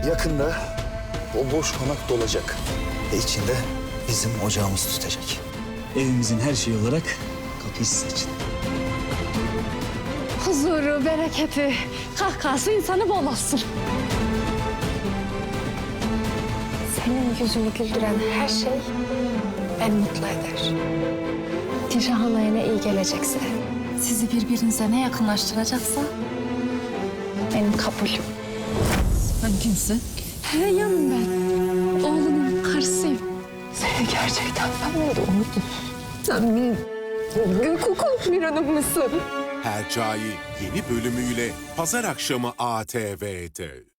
Yakında o boş konak dolacak. Ve içinde bizim ocağımız tutacak. Evimizin her şeyi olarak kapıyı siz açın. Huzuru, bereketi, kahkahası insanı bol olsun. Senin yüzünü güldüren her şey beni mutlu eder. Dilşah Hanım'a ne iyi gelecekse, sizi birbirinize ne yakınlaştıracaksa benim kabulüm. Sen kimsin? Reyhan ben. Oğlunun karısıyım. Seni gerçekten ben de unuttum. Sen bir gül kokulu bir hanım mısın? Hercai yeni bölümüyle pazar akşamı ATV'de.